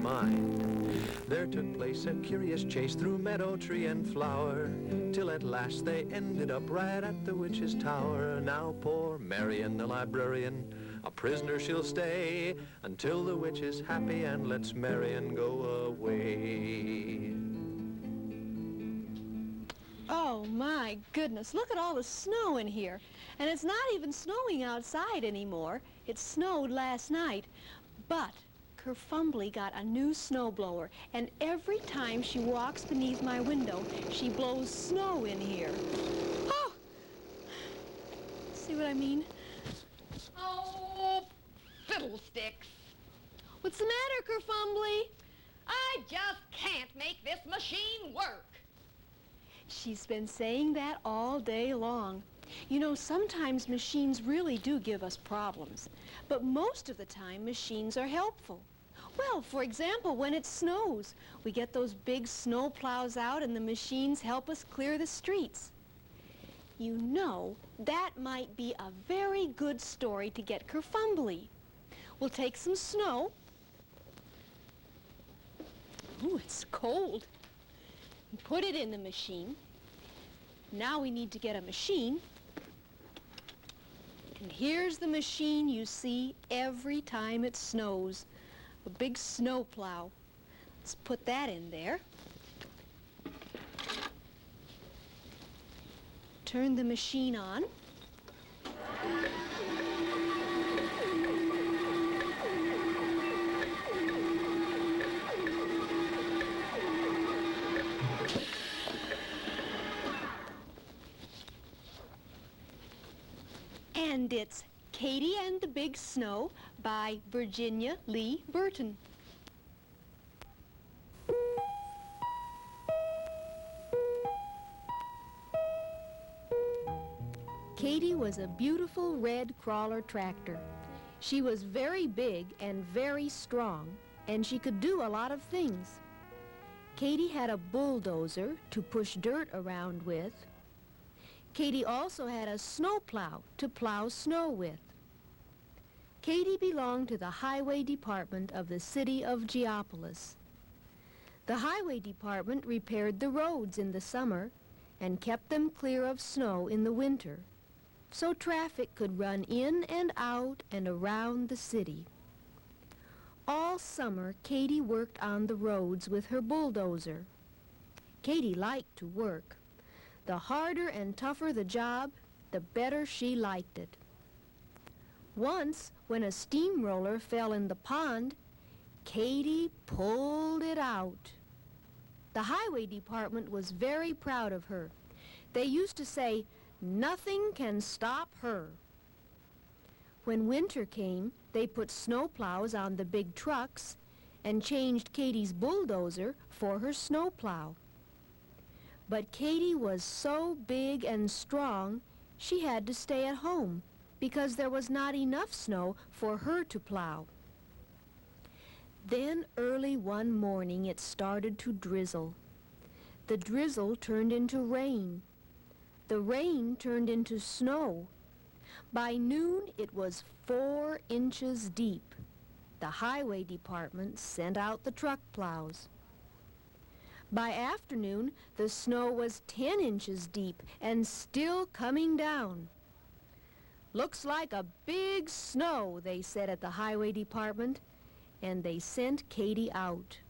mind. There took place a curious chase through meadow, tree, and flower, till at last they ended up right at the witch's tower. Now poor Marian, the librarian, a prisoner she'll stay, until the witch is happy and lets Marian go away. Oh, my goodness, look at all the snow in here. And it's not even snowing outside anymore. It snowed last night. But Kerfumbly got a new snowblower, and every time she walks beneath my window, she blows snow in here. Oh! See what I mean? Oh, fiddlesticks. What's the matter, Kerfumbly? I just can't make this machine work. She's been saying that all day long. You know, sometimes machines really do give us problems, but most of the time machines are helpful. Well, for example, when it snows, we get those big snow plows out and the machines help us clear the streets. You know, that might be a very good story to get Kerfumbly. We'll take some snow. Ooh, it's cold. Put it in the machine. Now we need to get a machine. And here's the machine you see every time it snows. A big snow plow. Let's put that in there. Turn the machine on. And it's Katie and the Big Snow by Virginia Lee Burton. Katie was a beautiful red crawler tractor. She was very big and very strong, and she could do a lot of things. Katie had a bulldozer to push dirt around with. Katie also had a snowplow to plow snow with. Katie belonged to the Highway Department of the city of Geopolis. The Highway Department repaired the roads in the summer and kept them clear of snow in the winter, so traffic could run in and out and around the city. All summer, Katie worked on the roads with her bulldozer. Katie liked to work. The harder and tougher the job, the better she liked it. Once, when a steamroller fell in the pond, Katie pulled it out. The Highway Department was very proud of her. They used to say, "Nothing can stop her." When winter came, they put snowplows on the big trucks and changed Katie's bulldozer for her snowplow. But Katie was so big and strong, she had to stay at home because there was not enough snow for her to plow. Then early one morning it started to drizzle. The drizzle turned into rain. The rain turned into snow. By noon it was 4 inches deep. The Highway Department sent out the truck plows. By afternoon, the snow was 10 inches deep and still coming down. "Looks like a big snow," they said at the Highway Department, and they sent Katie out.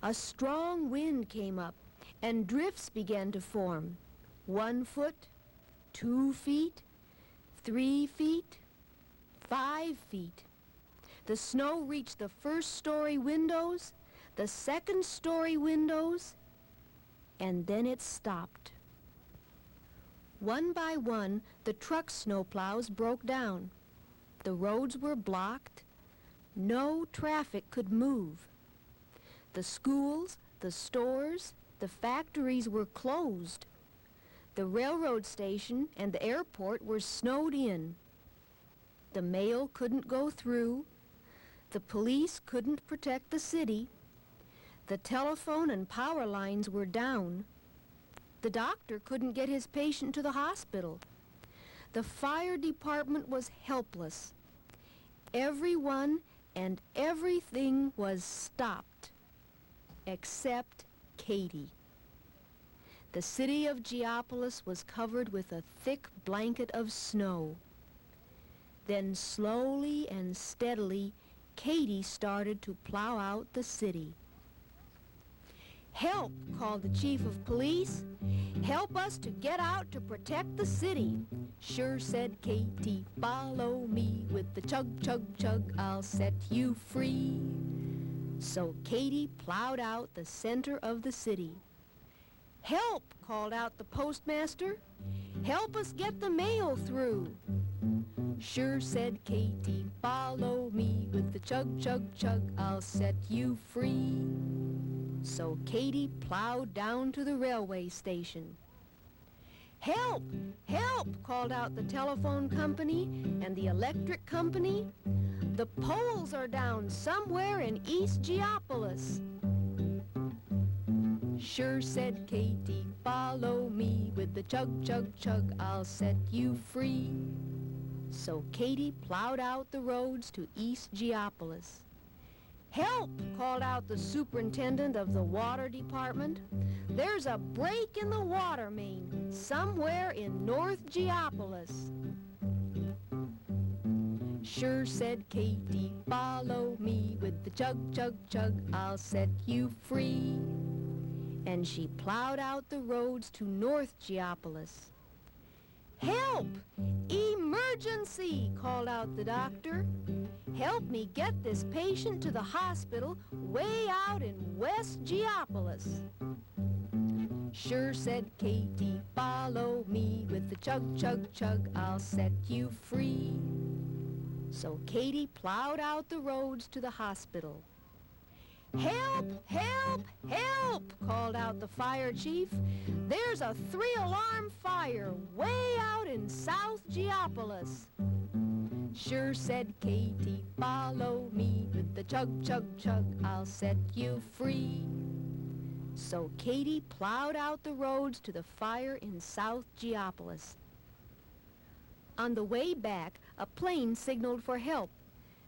A strong wind came up, and drifts began to form. 1 foot, 2 feet, 3 feet, 5 feet. The snow reached the first-story windows, the second-story windows, and then it stopped. One by one, the truck snowplows broke down. The roads were blocked. No traffic could move. The schools, the stores, the factories were closed. The railroad station and the airport were snowed in. The mail couldn't go through. The police couldn't protect the city. The telephone and power lines were down. The doctor couldn't get his patient to the hospital. The fire department was helpless. Everyone and everything was stopped, except Katy. The city of Geopolis was covered with a thick blanket of snow. Then slowly and steadily, Katy started to plow out the city. "Help!" called the chief of police. "Help us to get out to protect the city." "Sure," said Katy, "follow me. With the chug, chug, chug, I'll set you free." So Katy plowed out the center of the city. "Help!" called out the postmaster. "Help us get the mail through." "Sure," said Katy, "follow me. With the chug, chug, chug, I'll set you free." So Katy plowed down to the railway station. "Help! Help!" called out the telephone company and the electric company. "The poles are down somewhere in East Geopolis." "Sure," said Katy, "follow me. With the chug, chug, chug, I'll set you free." So Katy plowed out the roads to East Geopolis. "Help!" called out the superintendent of the water department. "There's a break in the water main somewhere in North Geopolis." "Sure," said Katy, "follow me. With the chug, chug, chug, I'll set you free." And she plowed out the roads to North Geopolis. "Help! Emergency!" called out the doctor. "Help me get this patient to the hospital way out in West Geopolis." "Sure," said Katy, "follow me. With the chug, chug, chug, I'll set you free." So Katy plowed out the roads to the hospital. "Help! Help! Help!" called out the fire chief. "There's a 3-alarm fire way out in South Geopolis." "Sure," said Katy, "follow me. With the chug, chug, chug, I'll set you free." So Katy plowed out the roads to the fire in South Geopolis. On the way back, a plane signaled for help.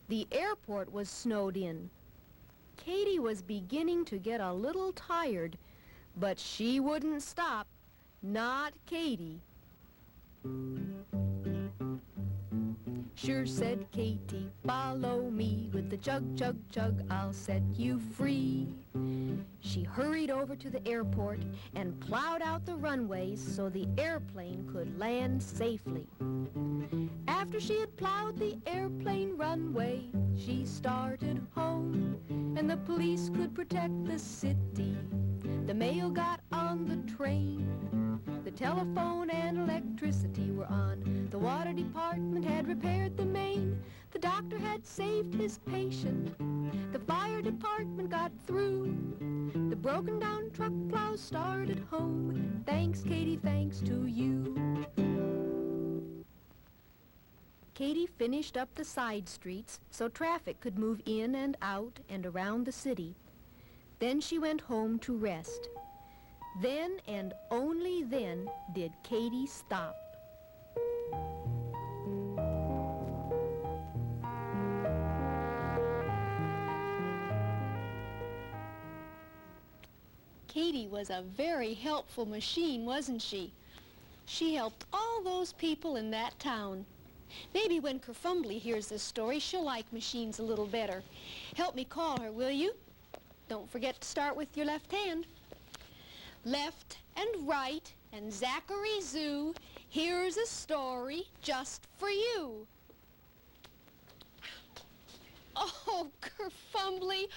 The airport was snowed in. Katy was beginning to get a little tired, but she wouldn't stop. Not Katy. "Sure," said Katy, "follow me. With the chug, chug, chug, I'll set you free." She hurried over to the airport and plowed out the runways so the airplane could land safely. After she had plowed the airplane runway, she started home, and the police could protect the city. The mail got on the train. The telephone and electricity were on. The water department had repaired the main. The doctor had saved his patient. The fire department got through. The broken down truck plow started home. Thanks, Katy, thanks to you. Katy finished up the side streets so traffic could move in and out and around the city. Then she went home to rest. Then and only then did Katy stop. Katy was a very helpful machine, wasn't she? She helped all those people in that town. Maybe when Kerfumbly hears this story, she'll like machines a little better. Help me call her, will you? Don't forget to start with your left hand. Left and right and Zachary Zoo, here's a story just for you. Oh, Kerfumbly,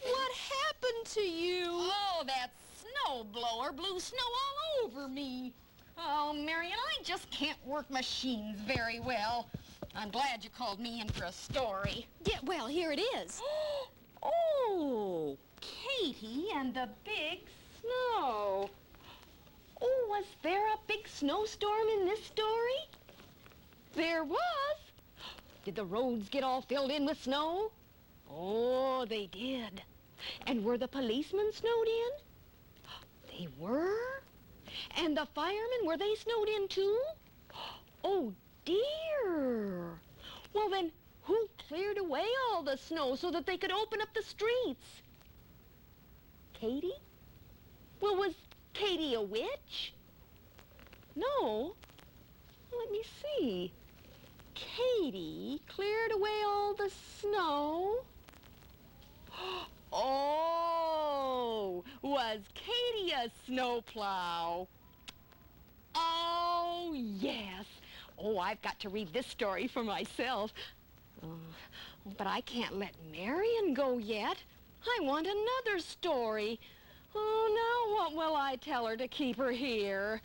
what happened to you? Oh, that snowblower blew snow all over me. Oh, Marion, I just can't work machines very well. I'm glad you called me in for a story. Yeah, well, here it is. Oh, Katy and the big snow. Oh, was there a big snowstorm in this story? There was. Did the roads get all filled in with snow? Oh, they did. And were the policemen snowed in? They were. And the firemen, were they snowed in too? Oh, dear. Well, then, Who cleared away all the snow so that they could open up the streets? Katie? Well, was Katie a witch? No. Let me see. Katie cleared away all the snow. Oh, was Katie a snowplow? Oh, yes. Oh, I've got to read this story for myself. But I can't let Marion go yet. I want another story. Oh, now what will I tell her to keep her here?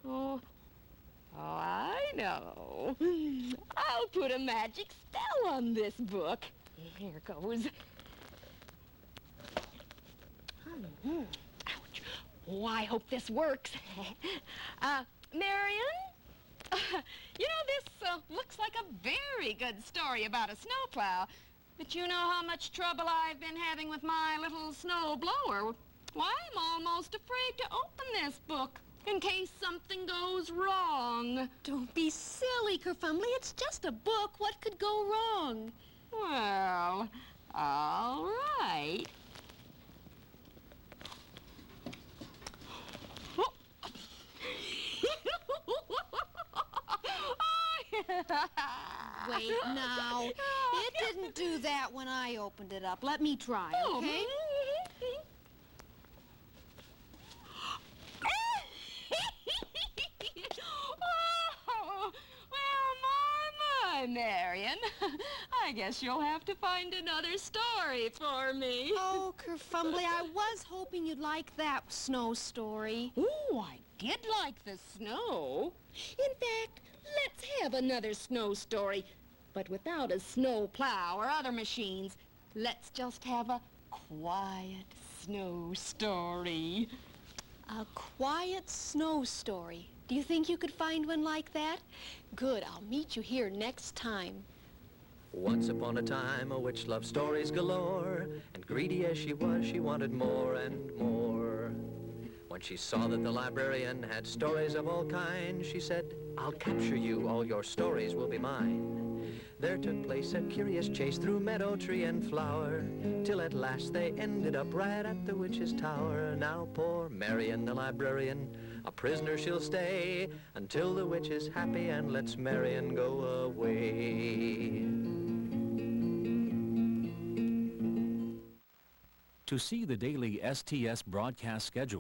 Oh, I know. I'll put a magic spell on this book. Here goes. Ouch. Oh, I hope this works. Marion? You know, this looks like a very good story about a snowplow. But you know how much trouble I've been having with my little snow blower. Why, I'm almost afraid to open this book in case something goes wrong. Don't be silly, Kerfumbly. It's just a book. What could go wrong? Well, all right. Wait, now. It didn't do that when I opened it up. Let me try, okay? Oh, well, my, Marion. I guess you'll have to find another story for me. Oh, Kerfumbly, I was hoping you'd like that snow story. Oh, I did like the snow. In fact, let's have another snow story, but without a snow plow or other machines. Let's just have a quiet snow story. A quiet snow story. Do you think you could find one like that? Good, I'll meet you here next time. Once upon a time, a witch loved stories galore, and greedy as she was, she wanted more and more. When she saw that the librarian had stories of all kinds, she said, "I'll capture you, all your stories will be mine." There took place a curious chase through meadow, tree, and flower, till at last they ended up right at the witch's tower. Now poor Marion, the librarian, a prisoner she'll stay, until the witch is happy and lets Marion go away. To see the daily STS broadcast schedule,